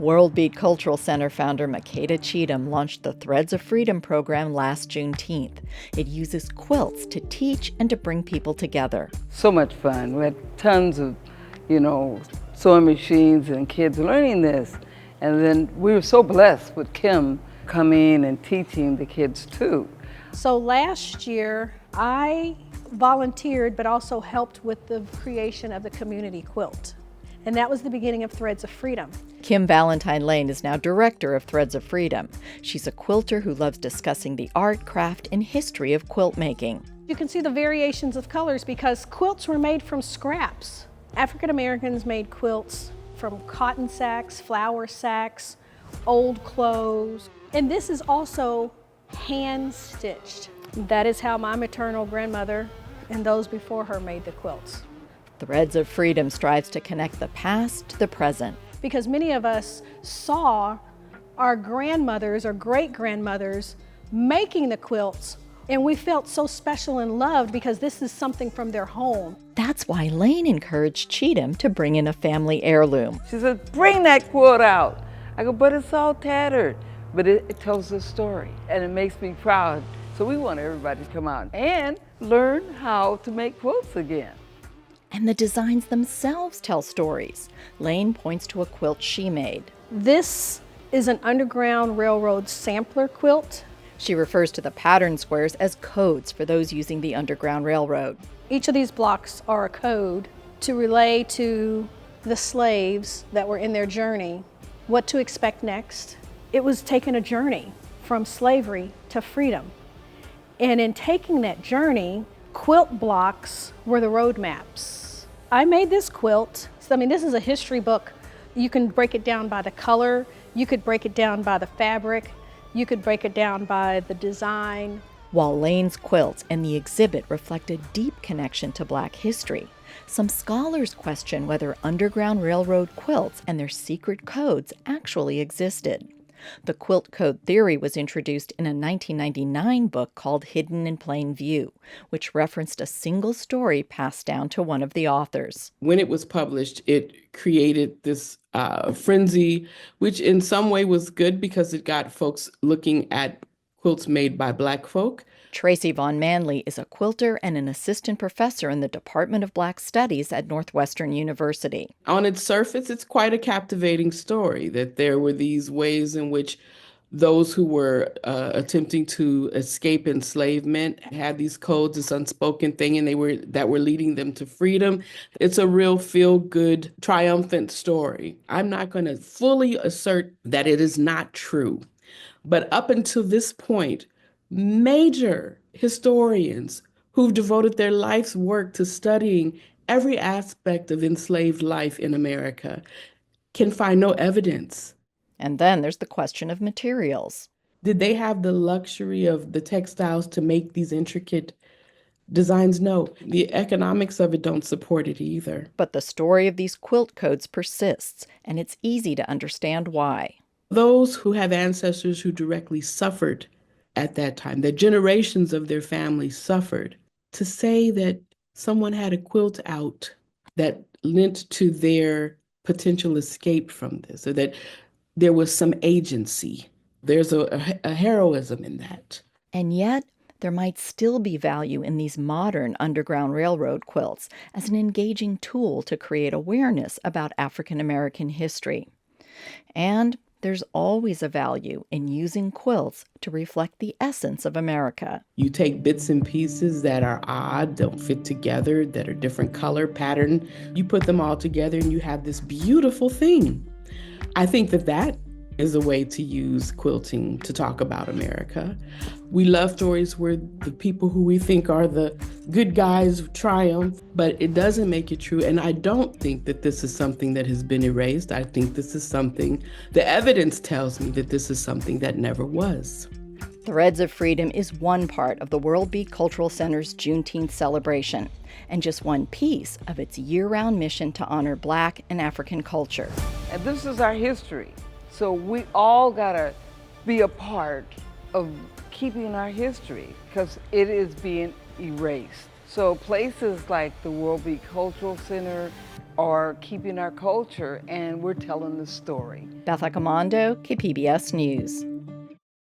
WorldBeat Cultural Center founder Makeda Cheatom launched the Threads of Freedom program last Juneteenth. It uses quilts to teach and to bring people together. So much fun. We had tons of, sewing machines and kids learning this. And then we were so blessed with Kim coming and teaching the kids too. So last year, I volunteered but also helped with the creation of the community quilt. And that was the beginning of Threads of Freedom. Kim Valentine Lane is now director of Threads of Freedom. She's a quilter who loves discussing the art, craft, and history of quilt making. You can see the variations of colors because quilts were made from scraps. African Americans made quilts from cotton sacks, flour sacks, old clothes. And this is also hand stitched. That is how my maternal grandmother and those before her made the quilts. Threads of Freedom strives to connect the past to the present. Because many of us saw our grandmothers or great-grandmothers making the quilts, and we felt so special and loved because this is something from their home. That's why Lane encouraged Cheatom to bring in a family heirloom. She said, bring that quilt out. I go, but it's all tattered. But it tells a story, and it makes me proud. So we want everybody to come out and learn how to make quilts again. And the designs themselves tell stories. Lane points to a quilt she made. This is an Underground Railroad sampler quilt. She refers to the pattern squares as codes for those using the Underground Railroad. Each of these blocks are a code to relay to the slaves that were in their journey what to expect next. It was taking a journey from slavery to freedom. And in taking that journey, quilt blocks were the road maps. I made this quilt. This is a history book. You can break it down by the color. You could break it down by the fabric. You could break it down by the design. While Lane's quilts and the exhibit reflect a deep connection to Black history, some scholars question whether Underground Railroad quilts and their secret codes actually existed. The quilt code theory was introduced in a 1999 book called Hidden in Plain View, which referenced a single story passed down to one of the authors. When it was published, it created this frenzy, which in some way was good because it got folks looking at quilts made by Black folk. Tracy Vaughn Manley is a quilter and an assistant professor in the Department of Black Studies at Northwestern University. On its surface, it's quite a captivating story that there were these ways in which those who were attempting to escape enslavement had these codes, this unspoken thing, and that were leading them to freedom. It's a real feel-good, triumphant story. I'm not going to fully assert that it is not true, but up until this point, major historians who've devoted their life's work to studying every aspect of enslaved life in America can find no evidence. And then there's the question of materials. Did they have the luxury of the textiles to make these intricate designs? No. The economics of it don't support it either. But the story of these quilt codes persists, and it's easy to understand why. Those who have ancestors who directly suffered at that time, that generations of their families suffered, to say that someone had a quilt out that lent to their potential escape from this, or that there was some agency. There's a heroism in that. And yet, there might still be value in these modern Underground Railroad quilts as an engaging tool to create awareness about African American history. And there's always a value in using quilts to reflect the essence of America. You take bits and pieces that are odd, don't fit together, that are different color, pattern. You put them all together and you have this beautiful thing. I think that is a way to use quilting to talk about America. We love stories where the people who we think are the good guys triumph, but it doesn't make it true. And I don't think that this is something that has been erased. I think this is something, the evidence tells me that this is something that never was. Threads of Freedom is one part of the WorldBeat Cultural Center's Juneteenth celebration, and just one piece of its year-round mission to honor Black and African culture. And this is our history. So we all gotta be a part of keeping our history because it is being erased. So places like the WorldBeat Cultural Center are keeping our culture, and we're telling the story. Beth Accomando, KPBS News.